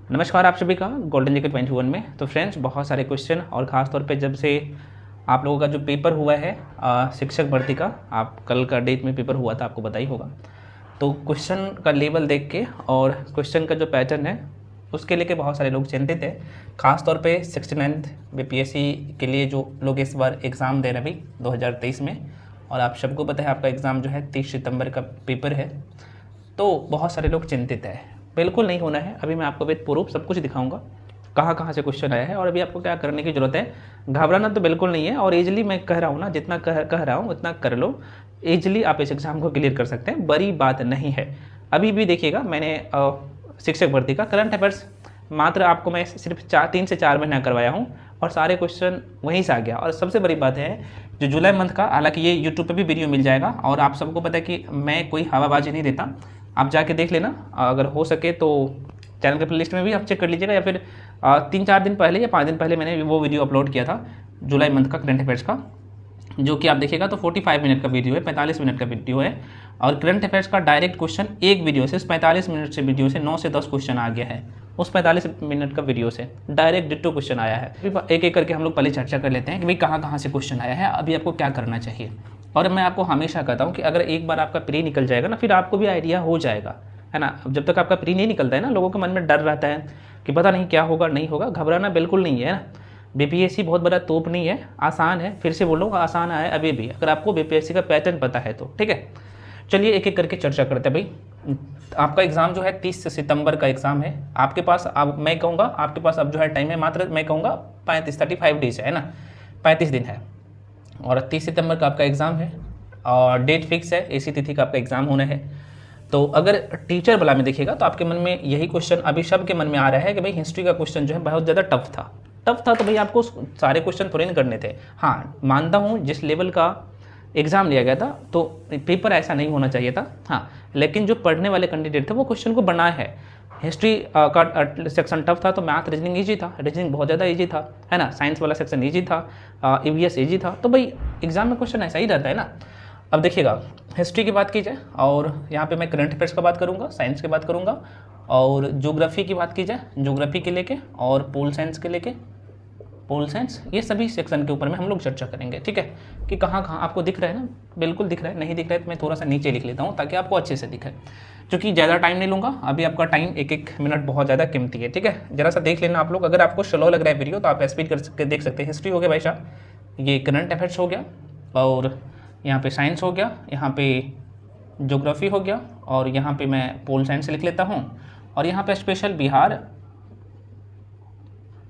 नमस्कार आप सभी का गोल्डन जैकेट 21 में। तो फ्रेंड्स, बहुत सारे क्वेश्चन और ख़ास तौर पे जब से आप लोगों का जो पेपर हुआ है शिक्षक भर्ती का, आप कल का डेट में पेपर हुआ था, आपको पता ही होगा। तो क्वेश्चन का लेवल देख के और क्वेश्चन का जो पैटर्न है उसके लेके बहुत सारे लोग चिंतित हैं। ख़ास तौर पे 69th बीपीएससी के लिए जो लोग इस बार एग्ज़ाम दे रहे हैं अभी 2023 में, और आप सबको पता है आपका एग्ज़ाम जो है 30 सितंबर का पेपर है। तो बहुत सारे लोग चिंतित हैं। बिल्कुल नहीं होना है। अभी मैं आपको विद प्रूफ सब कुछ दिखाऊंगा कहाँ कहाँ से क्वेश्चन आया है और अभी आपको क्या करने की ज़रूरत है। घबराना तो बिल्कुल नहीं है और ईजिली मैं कह रहा हूँ ना, जितना कह रहा हूँ उतना कर लो। ईजिली आप इस एग्ज़ाम को क्लियर कर सकते हैं, बड़ी बात नहीं है। अभी भी देखिएगा, मैंने शिक्षक भर्ती का करंट अफेयर्स मात्र आपको मैं सिर्फ 3 से 4 महीना करवाया हूँ और सारे क्वेश्चन वहीं से आ गया। और सबसे बड़ी बात है जो जुलाई मंथ का, हालांकि ये यूट्यूब पे भी वीडियो मिल जाएगा और आप सबको पता है कि मैं कोई हवाबाजी नहीं देता, आप जाके देख लेना। अगर हो सके तो चैनल के प्लेलिस्ट में भी आप चेक कर लीजिएगा, या फिर 3-4 दिन पहले या 5 दिन पहले मैंने वो वीडियो अपलोड किया था जुलाई मंथ का करंट अफेयर्स का, जो कि आप देखिएगा तो 45 मिनट का वीडियो है, 45 मिनट का वीडियो है। और करंट अफेयर्स का डायरेक्ट क्वेश्चन एक वीडियो से, उस 45 मिनट से वीडियो से 9 से 10 क्वेश्चन आ गया है। उस 45 मिनट का वीडियो से डायरेक्ट डिट्टो क्वेश्चन आया है। एक एक करके हम लोग पहले चर्चा कर लेते हैं कि भाई कहाँ कहाँ से क्वेश्चन आया है, अभी आपको क्या करना चाहिए। और मैं आपको हमेशा कहता हूँ कि अगर एक बार आपका प्री निकल जाएगा ना, फिर आपको भी आइडिया हो जाएगा, है ना। जब तक आपका प्री नहीं निकलता है ना, लोगों के मन में डर रहता है कि पता नहीं क्या होगा, नहीं होगा। घबराना बिल्कुल नहीं है ना। बीपीएससी बहुत बड़ा तोप नहीं है, आसान है। फिर से बोल रहा हूँ, आसान है अभी भी, अगर आपको बीपीएससी का पैटर्न पता है तो। ठीक है, चलिए एक एक करके चर्चा करते हैं। भाई आपका एग्ज़ाम जो है 30 सितंबर का एग्ज़ाम है आपके पास। अब मैं कहूँगा आपके पास अब जो है टाइम है मात्र, मैं कहूँगा 35 डेज है ना, 35 दिन है। और 30 सितंबर का आपका एग्ज़ाम है और डेट फिक्स है, इसी तिथि का आपका एग्ज़ाम होना है। तो अगर टीचर वाला में देखिएगा तो आपके मन में यही क्वेश्चन अभी सबके मन में आ रहा है कि भाई हिस्ट्री का क्वेश्चन जो है बहुत ज़्यादा टफ था। तो भाई आपको सारे क्वेश्चन थोड़े नहीं करने थे। हाँ, मानता हूँ जिस लेवल का एग्ज़ाम लिया गया था तो पेपर ऐसा नहीं होना चाहिए था। हाँ, लेकिन जो पढ़ने वाले कैंडिडेट थे वो क्वेश्चन को बनाए है। हिस्ट्री का सेक्शन टफ था तो मैथ रीजनिंग ईजी था, रीजनिंग बहुत ज़्यादा ईजी था, है ना। साइंस वाला सेक्शन ईजी था, ईवीएस ईजी था। तो भाई एग्ज़ाम में क्वेश्चन ऐसा ही रहता है ना। अब देखिएगा, हिस्ट्री की बात की जाए और यहाँ पे मैं करंट अफेयर्स का बात करूँगा, साइंस की बात करूँगा, और ज्योग्राफी की बात की जाए ज्योग्राफी के लेके, और पोल साइंस के लेके पोल साइंस, ये सभी सेक्शन के ऊपर में हम लोग चर्चा करेंगे। ठीक है, कि कहाँ कहाँ आपको दिख रहा है ना, बिल्कुल दिख रहा है। नहीं दिख रहा है तो मैं थोड़ा सा नीचे लिख लेता हूँ ताकि आपको अच्छे से दिखे, क्योंकि ज़्यादा टाइम नहीं लूँगा। अभी आपका टाइम एक मिनट बहुत ज़्यादा कीमती है। ठीक है, जरा सा देख लेना आप लोग। अगर आपको स्लो लग रहा है वीडियो तो आप स्पीड कर देख सकते हैं। हिस्ट्री हो गया भाई साहब, ये करंट अफेयर्स हो गया, और यहाँ पे साइंस हो गया, यहाँ पे ज्योग्राफी हो गया, और यहाँ पे मैं पोल साइंस लिख लेता हूँ, और यहाँ पे स्पेशल बिहार।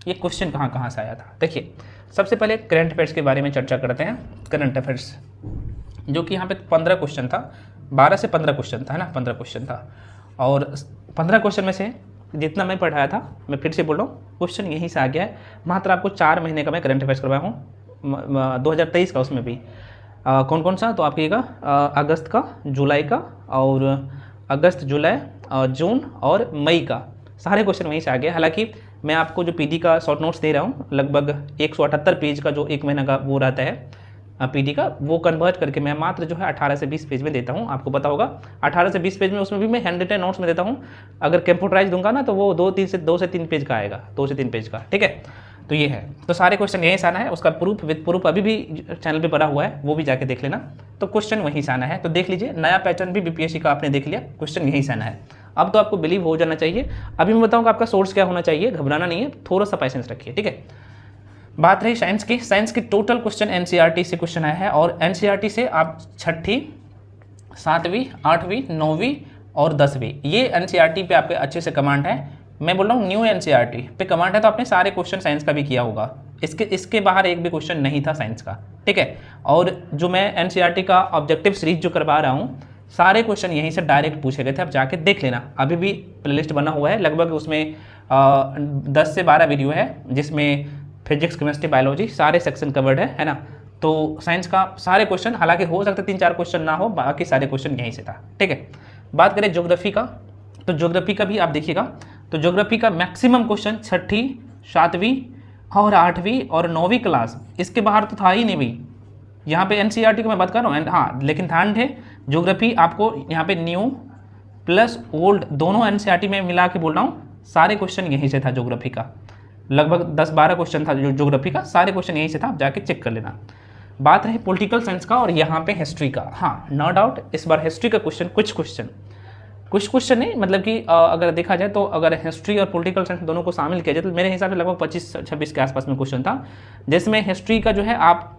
ये क्वेश्चन कहाँ कहाँ से आया था देखिए। सबसे पहले करंट अफेयर्स के बारे में चर्चा करते हैं। करंट अफेयर्स जो कि यहाँ पे 15 क्वेश्चन था, 12 से 15 क्वेश्चन था, है ना, 15 क्वेश्चन था। और 15 क्वेश्चन में से जितना मैं पढ़ाया था, मैं फिर से बोल रहा हूँ, क्वेश्चन यहीं से आ गया है। मात्र आपको 4 महीने का मैं करंट अफेयर्स करवाया हूँ, 2023 का। उसमें भी कौन कौन सा, तो आपका अगस्त का, जुलाई का, और अगस्त, जुलाई, जून और मई का सारे क्वेश्चन वहीं से आ गए। हालांकि मैं आपको जो पीडी का शॉर्ट नोट्स दे रहा हूँ, लगभग 178 पेज का जो एक महीना का वो रहता है पीडी का, वो कन्वर्ट करके मैं मात्र जो है 18 से 20 पेज में देता हूँ। आपको पता होगा 18 से 20 पेज में, उसमें भी मैं हैंड रिटन नोट्स में देता हूँ। अगर कंप्यूटराइज दूंगा ना तो वो 2 से 3 पेज का आएगा, 2 से 3 पेज का। ठीक है, तो ये है। तो सारे क्वेश्चन यहीं से आना है। उसका प्रूफ विद प्रूफ अभी भी चैनल पे पड़ा हुआ है, वो भी जाके देख लेना। तो क्वेश्चन वहीं से आना है। तो देख लीजिए, नया पैटर्न भी बीपीएससी का आपने देख लिया, क्वेश्चन यहीं से आना है। अब तो आपको बिलीव हो जाना चाहिए। अभी मैं बताऊंगा आपका सोर्स क्या होना चाहिए, घबराना नहीं है, थोड़ा सा पेशेंस रखिए। ठीक है, बात रही साइंस की। साइंस की टोटल क्वेश्चन एनसीईआरटी से क्वेश्चन आया है, और एनसीईआरटी से आप 6वीं, 7वीं, 8वीं, 9वीं और 10वीं, ये एनसीईआरटी पे आपके अच्छे से कमांड है। मैं बोल रहा हूँ न्यू एनसीईआरटी पे कमांड है, तो आपने सारे क्वेश्चन साइंस का भी किया होगा। इसके बाहर एक भी क्वेश्चन नहीं था साइंस का। ठीक है, और जो मैं एनसीईआरटी का ऑब्जेक्टिव सीरीज जो करवा रहा हूँ, सारे क्वेश्चन यहीं से डायरेक्ट पूछे गए थे। आप जाके देख लेना, अभी भी प्लेलिस्ट बना हुआ है, लगभग उसमें 10 से 12 वीडियो है, जिसमें फिजिक्स, केमिस्ट्री, बायोलॉजी सारे सेक्शन कवर्ड है ना। तो साइंस का सारे क्वेश्चन, हालांकि हो सकता है 3-4 क्वेश्चन ना हो, बाकी सारे क्वेश्चन यहीं से था। ठीक है, बात करें ज्योग्राफी का, तो ज्योग्राफी का भी आप देखिएगा, तो ज्योग्राफी का मैक्सिमम क्वेश्चन 6वीं, 7वीं और 8वीं और 9वीं क्लास, इसके बाहर तो था ही नहीं भाई। यहाँ पे एनसीईआरटी की मैं बात कर रहा हूँ। हाँ, लेकिन ध्यान है, ज्योग्राफी आपको यहाँ पे न्यू प्लस ओल्ड दोनों एनसीईआरटी में मिला के बोल रहा हूँ, सारे क्वेश्चन यहीं से था ज्योग्राफी का, लगभग 10-12 क्वेश्चन था जो ज्योग्राफी का, सारे क्वेश्चन यहीं से था, आप जाके चेक कर लेना। बात रही पॉलिटिकल साइंस का और यहाँ पे हिस्ट्री का, हाँ नो डाउट इस बार हिस्ट्री का क्वेश्चन कुछ क्वेश्चन नहीं, मतलब कि अगर देखा जाए तो अगर हिस्ट्री और पॉलिटिकल साइंस दोनों को शामिल किया जाए तो मेरे हिसाब से लगभग 25-26 के आसपास में क्वेश्चन था, जिसमें हिस्ट्री का जो है आप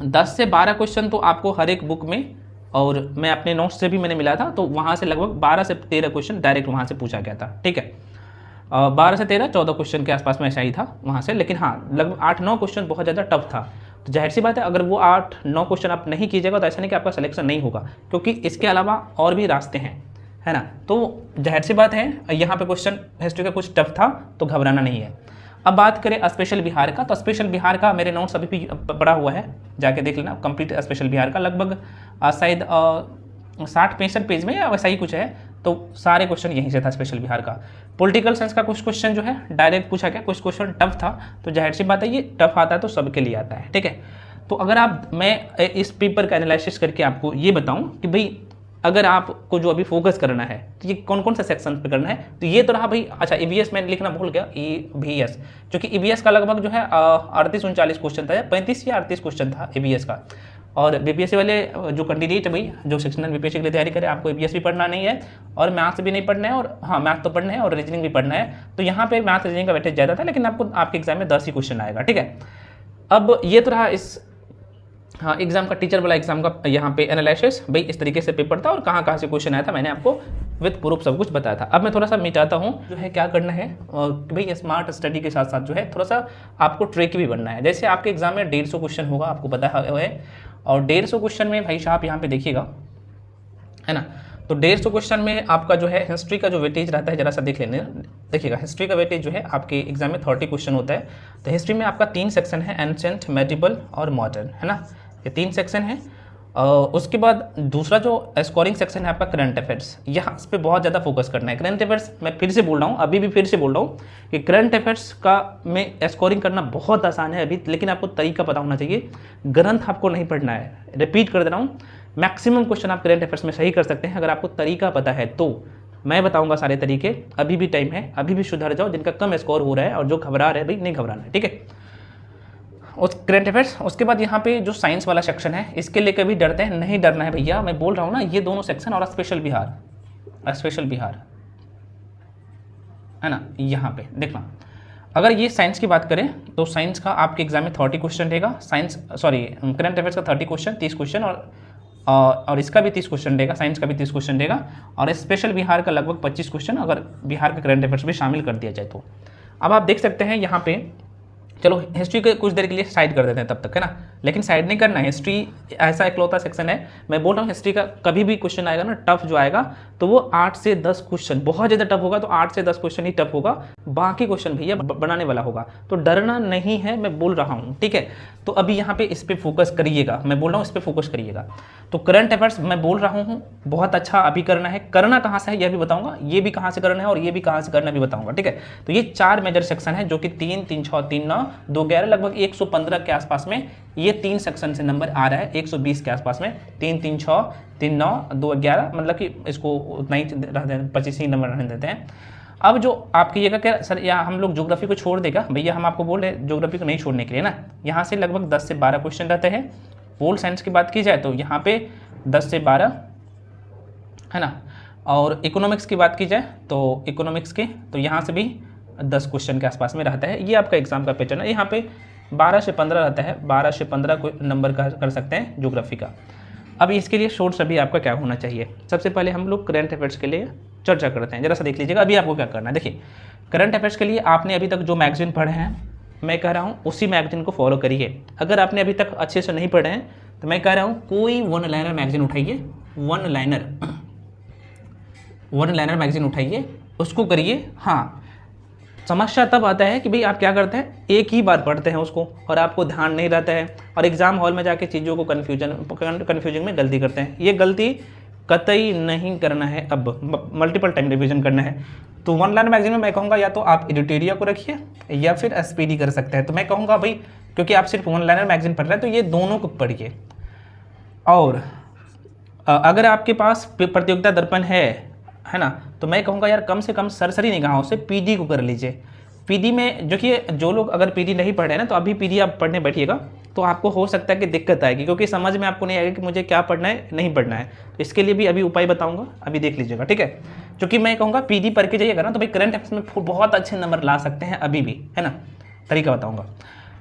10 से 12 क्वेश्चन तो आपको हर एक बुक में, और मैं अपने नोट्स से भी मैंने मिला था, तो वहाँ से लगभग 12 से 13 क्वेश्चन डायरेक्ट वहाँ से पूछा गया था, ठीक है। 12 से 13-14 क्वेश्चन के आसपास में ऐसा ही था वहाँ से, लेकिन हाँ लगभग 8-9 क्वेश्चन बहुत ज़्यादा टफ था। तो जाहिर सी बात है अगर वो 8-9 क्वेश्चन आप नहीं कीजिएगा तो ऐसा नहीं कि आपका सिलेक्शन नहीं होगा, क्योंकि इसके अलावा और भी रास्ते हैं, है ना। तो जाहिर सी बात है यहाँ पे क्वेश्चन हिस्ट्री का कुछ टफ था, तो घबराना नहीं है। अब बात करें स्पेशल बिहार का, तो स्पेशल बिहार का मेरे नोट्स अभी भी पड़ा हुआ है, जाके देख लेना। कंप्लीट स्पेशल बिहार का लगभग शायद 60-65 पेज में या वैसा ही कुछ है, तो सारे क्वेश्चन यहीं से था स्पेशल बिहार का। पॉलिटिकल साइंस का कुछ क्वेश्चन जो है डायरेक्ट पूछा गया, कुछ क्वेश्चन टफ था, तो जाहिर सी बात है ये टफ आता है तो सबके लिए आता है, ठीक है। तो अगर मैं इस पेपर का एनालिसिस करके आपको ये बताऊं कि भाई अगर आपको जो अभी फोकस करना है तो ये कौन कौन से सेक्शन पे करना है, तो ये तो रहा भाई। अच्छा ईवीएस मैंने लिखना भूल गया, ईवीएस, क्योंकि ईवीएस का लगभग जो है 38-39 क्वेश्चन था, 35 या 38 क्वेश्चन था ईवीएस का। और बीपीएससी वाले जो कैंडिडेट है भाई, जो सेक्शनल बीपीएससी के लिए तैयारी करे, आपको ईवीएस भी पढ़ना नहीं है और मैथ्स भी नहीं पढ़ना है, और हाँ मैथ तो पढ़ना है और रीजनिंग भी पढ़ना है। तो यहाँ पे मैथ रीजनिंग का वेटेज ज़्यादा था, लेकिन आपको आपके एग्जाम में 10 ही क्वेश्चन आएगा, ठीक है। अब ये तो रहा इस हाँ एग्जाम का, टीचर वाला एग्जाम का यहाँ पे एनालिसिस, भाई इस तरीके से पेपर था और कहाँ से क्वेश्चन आया था मैंने आपको विद प्रूफ सब कुछ बताया था। अब मैं थोड़ा सा मिटाता हूँ जो है क्या करना है, भाई स्मार्ट स्टडी के साथ साथ जो है थोड़ा सा आपको ट्रिक भी बनना है। जैसे आपके एग्जाम में 150 क्वेश्चन होगा, आपको पता है, और 150 क्वेश्चन में भाई साहब यहाँ पे देखिएगा, है ना। तो 150 क्वेश्चन में आपका जो है हिस्ट्री का जो वेटेज रहता है, जरा सा देख लेने, देखिएगा हिस्ट्री का वेटेज जो है आपके एग्जाम में 30 क्वेश्चन होता है। तो हिस्ट्री में आपका 3 सेक्शन है, एंशिएंट, मेडिवल और मॉडर्न, है ना, ये 3 सेक्शन है। उसके बाद दूसरा जो स्कोरिंग सेक्शन है आपका करंट अफेयर्स, यहाँ इस पर बहुत ज़्यादा फोकस करना है। करंट अफेयर्स मैं फिर से बोल रहा हूँ, अभी भी फिर से बोल रहा हूँ कि करंट अफेयर्स का में स्कोरिंग करना बहुत आसान है अभी, लेकिन आपको तरीका पता होना चाहिए। ग्रंथ आपको नहीं पढ़ना है, रिपीट कर दे रहा हूँ, मैक्सिमम क्वेश्चन आप करंट अफेयर्स में सही कर सकते हैं अगर आपको तरीका पता है तो। मैं बताऊंगा सारे तरीके, अभी भी टाइम है, अभी भी सुधर जाओ, जिनका कम स्कोर हो रहा है और जो घबरा रहे हैं भाई नहीं घबराना है, ठीक है। उस करंट अफेयर्स, उसके बाद यहाँ पे जो साइंस वाला सेक्शन है, इसके लिए कभी डरते हैं नहीं, डरना है भैया, मैं बोल रहा हूँ ना, ये दोनों सेक्शन और स्पेशल बिहार, है ना, यहाँ पे देखना। अगर ये साइंस की बात करें तो साइंस का आपके एग्जाम में 30 क्वेश्चन रहेगा, करंट अफेयर्स का 30 क्वेश्चन, 30 क्वेश्चन, और इसका भी 30 क्वेश्चन रहेगा, साइंस का भी 30 क्वेश्चन रहेगा, और स्पेशल बिहार का लगभग 25 क्वेश्चन, अगर बिहार के करंट अफेयर्स भी शामिल कर दिया जाए तो। अब आप देख सकते हैं यहाँ पे, चलो हिस्ट्री के कुछ देर के लिए साइड कर देते हैं तब तक, है ना, लेकिन साइड नहीं करना है। हिस्ट्री ऐसा इकलौता सेक्शन है, मैं बोल रहा हूँ हिस्ट्री का कभी भी क्वेश्चन आएगा ना टफ जो आएगा, तो वो 8 से 10 क्वेश्चन, बहुत ज़्यादा टफ होगा तो 8 से 10 क्वेश्चन ही टफ होगा, बाकी क्वेश्चन भैया बनाने वाला होगा, तो डरना नहीं है, मैं बोल रहा हूँ, ठीक है। तो अभी यहाँ पे इस पर फोकस करिएगा, मैं बोल रहा हूँ इस पर फोकस करिएगा। तो करंट अफेयर्स मैं बोल रहा हूँ बहुत अच्छा अभी करना है, करना कहाँ से है यह भी बताऊँगा, ये भी कहाँ से करना है और ये भी कहाँ से करना भी बताऊँगा, ठीक है। तो ये 4 मेजर सेक्शन है जो कि 3, 3, 6, 3, 9, 2, 11, लगभग 115 के आसपास में ये 3 सेक्शन से नंबर आ रहा है, 120 के आसपास में, 3, 3, 6, 3, 9, 2, 11, मतलब कि इसको उतना ही रहते हैं, 25 ही नंबर रहने देते हैं। अब जो आपकी ये क्या सर, या हम लोग ज्योग्राफी को छोड़ देगा, भैया हम आपको बोल रहे हैं ज्योग्राफी को नहीं छोड़ने के लिए ना, यहाँ से लगभग 10 से 12 क्वेश्चन रहते हैं। पोल साइंस की बात की जाए तो यहाँ पे 10 से 12, है ना, और इकोनॉमिक्स की बात की जाए तो इकोनॉमिक्स के तो यहाँ से भी 10 क्वेश्चन के आसपास में रहता है। ये आपका एग्जाम का पैटर्न है, यहाँ पे 12 से 15 रहता है, 12 से 15 को नंबर कर सकते हैं ज्योग्राफी का। अब इसके लिए शोर्ट्स अभी आपका क्या होना चाहिए, सबसे पहले हम लोग करंट अफेयर्स के लिए चर्चा करते हैं, जरा सा देख लीजिएगा अभी आपको क्या करना है। देखिए करंट अफेयर्स के लिए आपने अभी तक जो मैगजीन पढ़े हैं, मैं कह रहा हूँ उसी मैगजीन को फॉलो करिए। अगर आपने अभी तक अच्छे से नहीं पढ़े हैं तो मैं कह रहा हूँ कोई वन लाइनर मैगजीन उठाइए, वन लाइनर मैगजीन उठाइए, उसको करिए। हाँ, समस्या तब आता है कि भाई आप क्या करते हैं, एक ही बार पढ़ते हैं उसको और आपको ध्यान नहीं रहता है और एग्जाम हॉल में जाके चीज़ों को कन्फ्यूजन में गलती करते हैं। ये गलती कतई नहीं करना है, अब मल्टीपल टाइम रिवीजन करना है। तो वन लाइनर मैगजीन में मैं कहूँगा या तो आप एडिटोरिया को रखिए या फिर एसपीडी कर सकते हैं। तो मैं कहूँगा भाई क्योंकि आप सिर्फ वन लाइनर मैगजीन पढ़ रहे हैं तो ये दोनों को पढ़िए। और अगर आपके पास प्रतियोगिता दर्पण है है ना। तो मैं कहूँगा यार कम से कम सरसरी निगाहों से पीडी को कर लीजिए। पीडी में जो कि जो लोग अगर पीडी नहीं पढ़ रहे हैं ना, तो अभी पीडी आप पढ़ने बैठिएगा तो आपको हो सकता है कि दिक्कत आएगी, क्योंकि समझ में आपको नहीं आएगा कि मुझे क्या पढ़ना है नहीं पढ़ना है। तो इसके लिए भी अभी उपाय बताऊंगा, अभी देख लीजिएगा, ठीक है। क्योंकि मैं कहूँगा पीडी पढ़ के जाइएगा ना तो भाई करंट अफेयर्स में बहुत अच्छे नंबर ला सकते हैं अभी भी, है ना। तरीका बताऊँगा।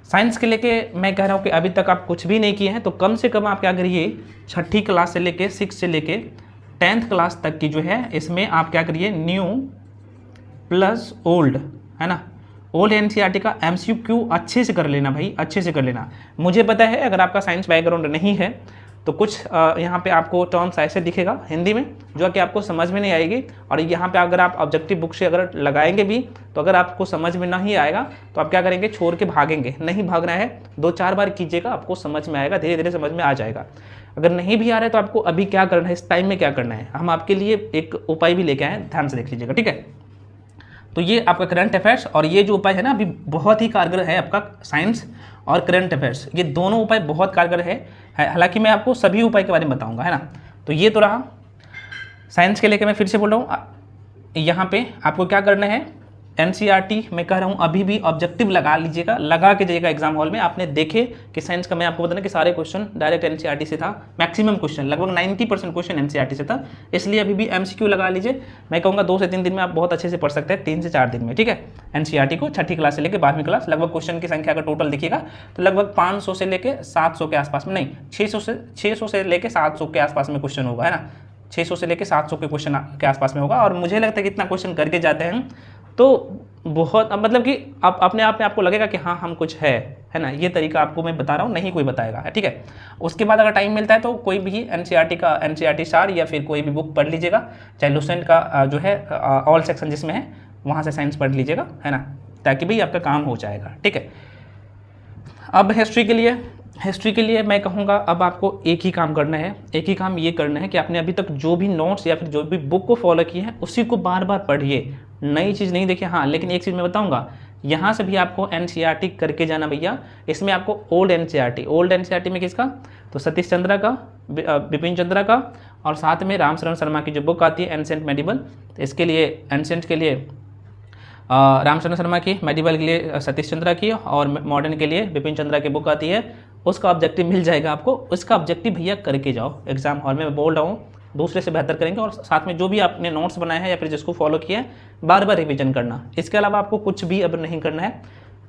साइंस के लेके मैं कह रहा हूँ कि अभी तक आप कुछ भी नहीं किए हैं तो कम से कम आप क्या करिए, 6ठी क्लास से लेके 6 से लेके 10th क्लास तक की जो है इसमें आप क्या करिए, न्यू प्लस ओल्ड, है ना, ओल्ड एनसीईआरटी का एमसीक्यू अच्छे से कर लेना भाई, अच्छे से कर लेना। मुझे पता है अगर आपका साइंस बैकग्राउंड नहीं है तो कुछ यहाँ पे आपको टर्म्स ऐसे दिखेगा हिंदी में जो कि आपको समझ में नहीं आएगी, और यहाँ पे अगर आप ऑब्जेक्टिव बुक से अगर लगाएंगे भी तो अगर आपको समझ में नहीं आएगा तो आप क्या करेंगे, छोड़ के भागेंगे। नहीं भागना है, 2-4 बार कीजिएगा, आपको समझ में आएगा, धीरे धीरे समझ में आ जाएगा। अगर नहीं भी आ रहा है तो आपको अभी क्या करना है, इस टाइम में क्या करना है, हम आपके लिए एक उपाय भी लेके आए, ध्यान से देख लीजिएगा, ठीक है। तो ये आपका करंट अफेयर्स और ये जो उपाय है ना अभी बहुत ही कारगर है आपका साइंस और करंट अफेयर्स, ये दोनों उपाय बहुत कारगर है। हालांकि मैं आपको सभी उपाय के बारे में बताऊंगा, है ना। तो ये तो रहा साइंस के लेके, मैं फिर से बोल रहा हूँ यहाँ पे आपको क्या करना है, एनसीईआरटी मैं कह रहा हूँ अभी भी ऑब्जेक्टिव लगा लीजिएगा, लगा के जाइएगा एग्जाम हॉल में। आपने देखे कि साइंस का मैं आपको बताना कि सारे क्वेश्चन डायरेक्ट एनसीईआरटी से था, मैक्सिमम क्वेश्चन लगभग 90% क्वेश्चन एनसीईआरटी से था, इसलिए अभी भी एमसीक्यू लगा लीजिए। मैं कहूँगा 2 से 3 दिन में आप बहुत अच्छे से पढ़ सकते हैं, 3 से 4 दिन में, ठीक है। एनसीईआरटी को 6ठी क्लास से लेकर 12वीं क्लास लगभग क्वेश्चन की संख्या का टोटल देखिएगा तो लगभग 500 से लेकर 700 के आसपास में, नहीं 600 से लेकर 700 के आसपास में क्वेश्चन होगा, है ना। 600 से लेकर 700 के क्वेश्चन के आसपास में होगा। और मुझे लगता है कि इतना क्वेश्चन करके जाते हैं तो बहुत, मतलब कि आप अपने आप में आपको लगेगा कि हाँ हम कुछ है ना। ये तरीका आपको मैं बता रहा हूँ, नहीं कोई बताएगा, है, ठीक है। उसके बाद अगर टाइम मिलता है तो कोई भी एनसीईआरटी स्टार या फिर कोई भी बुक पढ़ लीजिएगा, चाहे लुसेंट का जो है ऑल सेक्शन जिसमें है वहाँ से साइंस पढ़ लीजिएगा, है ना, ताकि भाई आपका काम हो जाएगा, ठीक है। अब हिस्ट्री के लिए मैं कहूँगा अब आपको एक ही काम करना है, एक ही काम ये करना है कि आपने अभी तक जो भी नोट्स या फिर जो भी बुक को फॉलो किए हैं उसी को बार बार पढ़िए, नई चीज़ नहीं देखिए। हाँ लेकिन एक चीज़ मैं बताऊँगा, यहाँ से भी आपको एनसीईआरटी करके जाना भैया। इसमें आपको ओल्ड एनसीईआरटी में किसका, तो सतीश चंद्रा का, बिपिन चंद्रा का, और साथ में रामशरण शर्मा की जो बुक आती है एंसेंट मेडिवल, इसके लिए एंसेंट के लिए रामशरण शर्मा की, मेडिवल के लिए सतीश चंद्रा की, और मॉडर्न के लिए बिपिन चंद्रा की बुक आती है। उसका ऑब्जेक्टिव मिल जाएगा आपको, उसका ऑब्जेक्टिव भैया करके जाओ एग्जाम हॉल में। मैं बोल रहा हूँ दूसरे से बेहतर करेंगे, और साथ में जो भी आपने नोट्स बनाए हैं या फिर जिसको फॉलो किया है बार बार रिवीजन करना। इसके अलावा आपको कुछ भी अब नहीं करना है।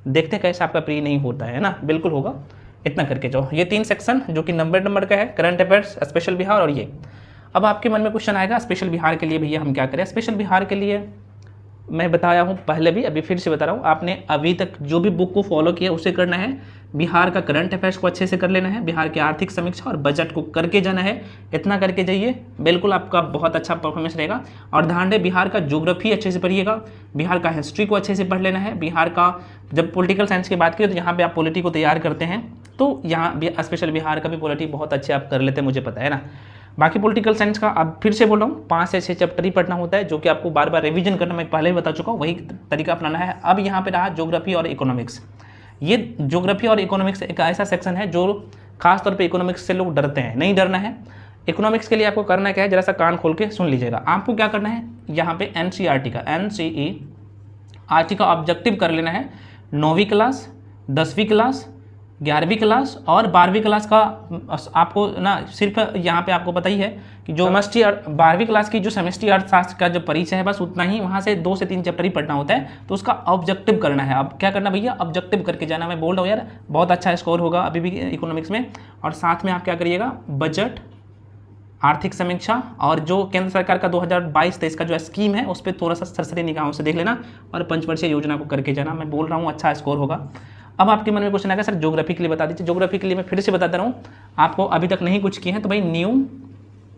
देखते हैं कैसे आपका प्री नहीं होता है ना, बिल्कुल होगा, इतना करके जाओ। ये 3 सेक्शन जो कि नंबर का है, करंट अफेयर्स, स्पेशल बिहार और ये। अब आपके मन में क्वेश्चन आएगा स्पेशल बिहार के लिए भैया हम क्या करें। स्पेशल बिहार के लिए मैं बताया हूँ पहले भी, अभी फिर से बता रहा हूँ, आपने अभी तक जो भी बुक को फॉलो किया उसे करना है। बिहार का करंट अफेयर्स को अच्छे से कर लेना है, बिहार की आर्थिक समीक्षा और बजट को करके जाना है, इतना करके जाइए, बिल्कुल आपका बहुत अच्छा परफॉर्मेंस रहेगा। और ध्यान रहे बिहार का ज्योग्राफी अच्छे से पढ़िएगा, बिहार का हिस्ट्री को अच्छे से पढ़ लेना है। बिहार का जब पॉलिटिकल साइंस की बात करें तो यहाँ पे आप पॉलिटी को तैयार करते हैं, तो यहाँ स्पेशल बिहार का भी पॉलिटी बहुत अच्छे आप कर लेते हैं, मुझे पता है ना। बाकी पॉलिटिकल साइंस का अब फिर से बोल रहा हूँ 5 से 6 चैप्टर ही पढ़ना होता है, जो कि आपको बार बार रिवीजन करना, मैं पहले ही बता चुका हूँ, वही तरीका अपनाना है। अब यहाँ पे रहा ज्योग्राफी और इकोनॉमिक्स। ये ज्योग्राफी और इकोनॉमिक्स एक ऐसा सेक्शन है जो खास तौर पे इकोनॉमिक्स से लोग डरते हैं, नहीं डरना है। इकोनॉमिक्स के लिए आपको करना क्या है, जरा सा कान खोल के सुन लीजिएगा। आपको क्या करना है, यहाँ पे एनसीईआरटी का ऑब्जेक्टिव कर लेना है। 9वीं क्लास, 10वीं क्लास, 11वीं क्लास और 12वीं क्लास का आपको ना, सिर्फ यहाँ पे आपको पता ही है कि जो समष्टि 12वीं क्लास की जो समष्टि अर्थशास्त्र का जो परिचय है बस उतना ही, वहाँ से 2 से 3 चैप्टर ही पढ़ना होता है, तो उसका ऑब्जेक्टिव करना है। अब क्या करना भैया, ऑब्जेक्टिव करके जाना। मैं बोल रहा हूँ यार बहुत अच्छा स्कोर होगा अभी भी इकोनॉमिक्स में। और साथ में आप क्या करिएगा, बजट, आर्थिक समीक्षा और जो केंद्र सरकार का 2022-23 का जो स्कीम है उस पर थोड़ा सा सरसरी निगाहों से देख लेना, और पंचवर्षीय योजना को करके जाना। मैं बोल रहा हूँ अच्छा स्कोर होगा। अब आपके मन में क्वेश्चन आएगा सर ज्योग्राफी के लिए बता दीजिए। ज्योग्राफी के लिए मैं फिर से बताता रहा हूँ, आपको अभी तक नहीं कुछ किए हैं तो भाई न्यू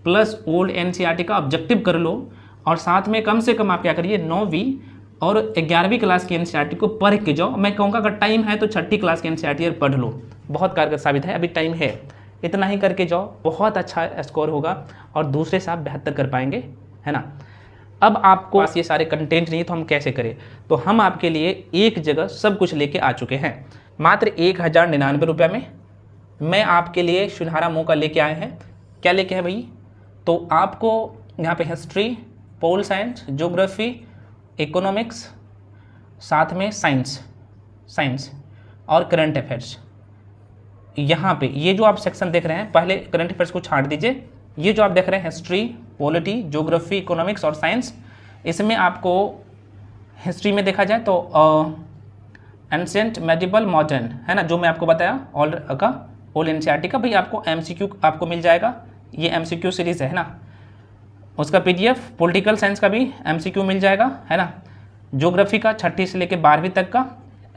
प्लस ओल्ड एनसीईआरटी का ऑब्जेक्टिव कर लो, और साथ में कम से कम आप क्या करिए 9वीं और 11वीं क्लास की एनसीईआरटी को पढ़ के जाओ। मैं कहूँगा अगर टाइम है तो 6ठी क्लास की एनसीईआरटी पढ़ लो, बहुत कारगर साबित है, अभी टाइम है, इतना ही करके जाओ, बहुत अच्छा स्कोर होगा और दूसरे से आप बेहतर कर पाएंगे, है ना। अब आपको पास ये सारे कंटेंट नहीं तो हम कैसे करें, तो हम आपके लिए एक जगह सब कुछ लेके आ चुके हैं। मात्र 1099 रुपये में मैं आपके लिए सुनहरा मौका लेके आए हैं। क्या लेके हैं भाई, तो आपको यहाँ पे history, pol science, geography, economics, साथ में साइंस और करंट अफेयर्स। यहाँ पे ये जो आप सेक्शन देख रहे हैं, पहले करंट अफेयर्स को छांट दीजिए। ये जो आप देख रहे हैं हिस्ट्री, पॉलिटी, ज्योग्राफी, इकोनॉमिक्स और साइंस, इसमें आपको हिस्ट्री में देखा जाए तो एंशिएंट, मेडिवल, मॉडर्न, है ना, जो मैं आपको बताया ऑल एनसीईआरटी का भाई आपको MCQ आपको मिल जाएगा। ये MCQ सीरीज़ है ना, उसका PDF। पॉलिटिकल साइंस का भी MCQ मिल जाएगा, है ना। ज्योग्राफी का 6ठी से लेकर 12वीं तक का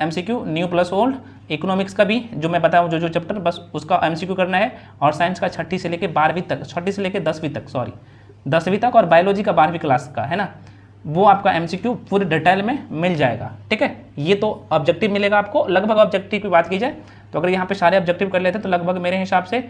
MCQ, new plus old. Economics का भी जो मैं बताऊँ जो चैप्टर, बस उसका MCQ करना है। और साइंस का 6ठी से लेकर 12वीं तक, 6ठी से लेकर 10वीं तक, 10वीं तक। और बायोलॉजी का 12वीं क्लास का, है ना, वो आपका MCQ पूरी डिटेल में मिल जाएगा। ठीक है, ये तो ऑब्जेक्टिव मिलेगा आपको। लगभग ऑब्जेक्टिव की बात की जाए तो अगर यहाँ पे सारे ऑब्जेक्टिव कर लेते हैं तो लगभग मेरे हिसाब से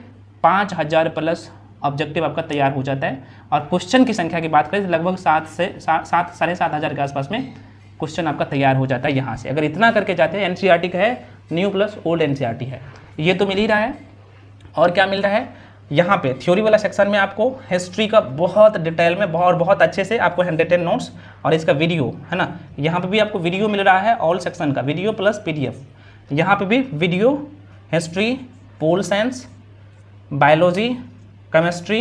5000 प्लस ऑब्जेक्टिव आपका तैयार हो जाता है। और क्वेश्चन की संख्या की बात करें तो लगभग 7,500 के आसपास में क्वेश्चन आपका तैयार हो जाता है यहाँ से। अगर इतना करके जाते हैं, NCERT का है, न्यू प्लस ओल्ड NCERT है, ये तो मिल ही रहा है। और क्या मिल रहा है यहाँ पे थ्योरी वाला सेक्शन में आपको हिस्ट्री का बहुत डिटेल में बहुत अच्छे से आपको हैंड रिटन नोट्स और इसका वीडियो, है ना, यहाँ पे भी आपको वीडियो मिल रहा है। ऑल सेक्शन का वीडियो प्लस PDF। यहाँ पे भी video, history, pol science, biology, chemistry,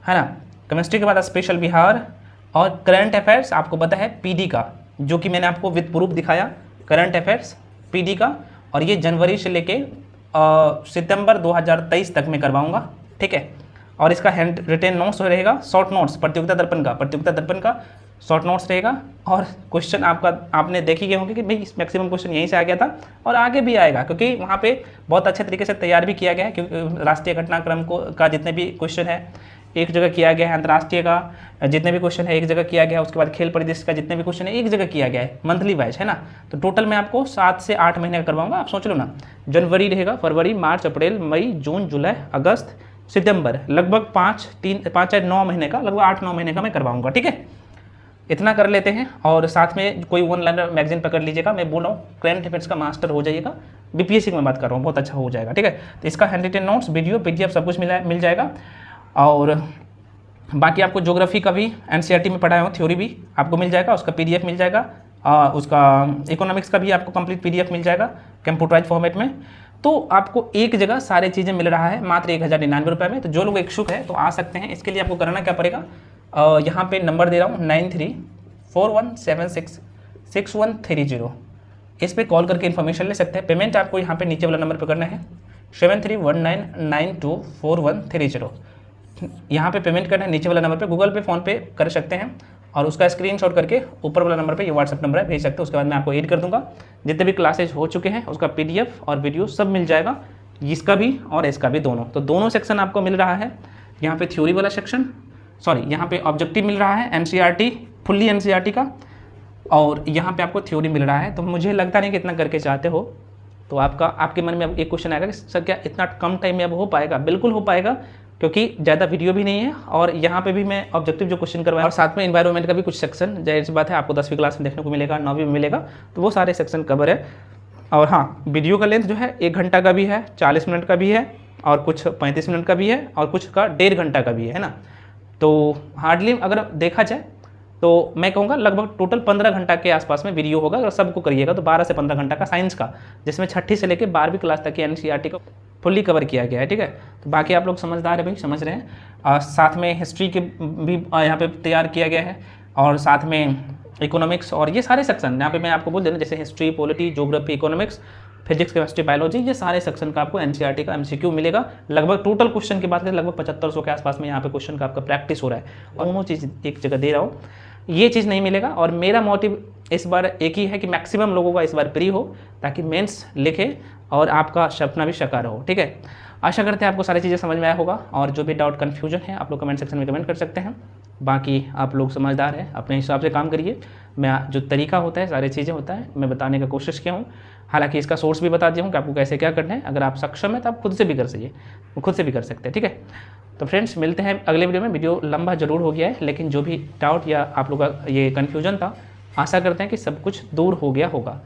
है ना, केमिस्ट्री के बाद स्पेशल बिहार और करंट अफेयर्स आपको पता है PD का, जो कि मैंने आपको विद प्रूफ दिखाया, करंट अफेयर्स PD का। और ये जनवरी से लेके सितंबर 2023 तक मैं करवाऊंगा। ठीक है, और इसका हैंड रिटेन नोट्स रहेगा, शॉर्ट नोट्स प्रतियोगिता दर्पण का शॉर्ट नोट्स रहेगा। और क्वेश्चन आपने देख ही गए होंगे कि भाई मैक्सिमम क्वेश्चन यहीं से आ गया था और आगे भी आएगा, क्योंकि वहाँ पे बहुत अच्छे तरीके से तैयार भी किया गया है। क्योंकि राष्ट्रीय घटनाक्रम का जितने भी क्वेश्चन है एक जगह किया गया है, अंतर्राष्ट्रीय का जितने भी क्वेश्चन है एक जगह किया गया है, उसके बाद खेल परिदृश्य का जितने भी क्वेश्चन है एक जगह किया गया है, मंथली वाइज, है ना। तो टोटल मैं आपको 7 से 8 महीने का करवाऊंगा। आप सोच लो ना, जनवरी रहेगा, फरवरी, मार्च, अप्रैल, मई, जून, जुलाई, अगस्त, सितंबर, लगभग 5 या 9 महीने का, लगभग 8-9 महीने का मैं करवाऊंगा। ठीक है, इतना कर लेते हैं। और साथ में कोई ऑनलाइन मैगजीन पकड़ लीजिएगा। मैं बोल रहा हूँ करंट अफेयर्स का मास्टर हो जाइएगा, BPSC की मैं बात कर रहा हूँ, बहुत अच्छा हो जाएगा। ठीक है, तो इसका hand written notes, video, PDF सब कुछ मिल जाएगा। और बाकी आपको ज्योग्राफी का भी NCERT में पढ़ाया हूँ, थ्योरी भी आपको मिल जाएगा, उसका PDF मिल जाएगा। उसका इकोनॉमिक्स का भी आपको कंप्लीट PDF मिल जाएगा कंप्यूटराइज फॉर्मेट में। तो आपको एक जगह सारी चीज़ें मिल रहा है मात्र 1099 रुपये में। तो जो लोग इच्छुक है तो आ सकते हैं। इसके लिए आपको करना क्या पड़ेगा, यहाँ पे नंबर दे रहा हूँ 9341766130, इस पर कॉल करके इन्फॉर्मेशन ले सकते हैं। पेमेंट आपको यहाँ पे नीचे वाला नंबर पर करना है 7319924130। यहाँ पे पेमेंट करना है नीचे वाला नंबर पे, गूगल पे, फ़ोन पे कर सकते हैं। और उसका स्क्रीनशॉट करके ऊपर वाला नंबर पे, ये WhatsApp नंबर है, भेज सकते हैं। उसके बाद मैं आपको ऐड कर दूंगा। जितने भी क्लासेज हो चुके हैं उसका PDF और वीडियो सब मिल जाएगा, इसका भी और इसका भी, दोनों। तो दोनों सेक्शन आपको मिल रहा है। यहाँ पे थ्योरी वाला सेक्शन, यहाँ पे ऑब्जेक्टिव मिल रहा है NCERT, फुल्ली NCERT का, और यहाँ पे आपको थ्योरी मिल रहा है। तो मुझे लगता नहीं कि इतना करके चाहते हो, तो आपके मन में अब एक क्वेश्चन आएगा कि सर क्या इतना कम टाइम में अब हो पाएगा? बिल्कुल हो पाएगा, क्योंकि ज़्यादा वीडियो भी नहीं है। और यहाँ पे भी मैं ऑब्जेक्टिव जो क्वेश्चन करवाया, और साथ में एनवायरनमेंट का भी कुछ सेक्शन, जाहिर सी बात है आपको 10वीं क्लास में देखने को मिलेगा, 9वीं में मिलेगा, तो वो सारे सेक्शन कवर है। और हाँ, वीडियो का लेंथ जो है 1 घंटा का भी है, 40 मिनट का भी है, और कुछ 35 मिनट का भी है, और कुछ का 1.5 घंटा का भी है ना। तो हार्डली अगर देखा जाए तो मैं कहूँगा लगभग टोटल 15 घंटा के आसपास में वीडियो होगा। अगर सबको करिएगा तो 12 से 15 घंटा का साइंस का, जिसमें 6ठी से लेकर 12वीं क्लास तक की NCERT को फुल्ली कवर किया गया है। ठीक है, तो बाकी आप लोग समझदार है भाई, समझ रहे हैं। साथ में हिस्ट्री के भी यहाँ पे तैयार किया गया है, और साथ में इकोनॉमिक्स, और ये सारे सेक्शन यहाँ पे मैं आपको बोल देना, जैसे history, polity, geography, economics, physics, chemistry, biology, ये सारे सेक्शन का आपको NCERT का MCQ मिलेगा। लगभग टोटल क्वेश्चन की बात करें लगभग 7500 के आसपास में यहाँ पे क्वेश्चन का आपका प्रैक्टिस हो रहा है, और दोनों चीज़ एक जगह दे रहा हूँ। ये चीज़ नहीं मिलेगा। और मेरा मोटिव इस बार एक ही है कि मैक्सिमम लोगों का इस बार प्री हो, ताकि मेंस लिखे और आपका सपना भी साकार हो। ठीक है, आशा करते हैं आपको सारी चीज़ें समझ में आया होगा। और जो भी डाउट कन्फ्यूजन है आप लोग कमेंट सेक्शन में कमेंट कर सकते हैं। बाकी आप लोग समझदार हैं, अपने हिसाब से काम करिए। मैं जो तरीका होता है, सारी चीज़ें होता है, मैं बताने का कोशिश किया हूँ। हालांकि इसका सोर्स भी बता दिया हूँ कि आपको कैसे क्या करना है। अगर आप सक्षम है तो आप खुद से भी कर सकते हैं। ठीक है, तो फ्रेंड्स मिलते हैं अगले वीडियो में। वीडियो लंबा जरूर हो गया है, लेकिन जो भी डाउट या आप लोग का ये कन्फ्यूजन था, आशा करते हैं कि सब कुछ दूर हो गया होगा।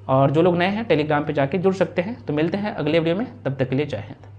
और जो लोग नए हैं टेलीग्राम पे जाके जुड़ सकते हैं। तो मिलते हैं अगले वीडियो में, तब तक के लिए जय हिंद।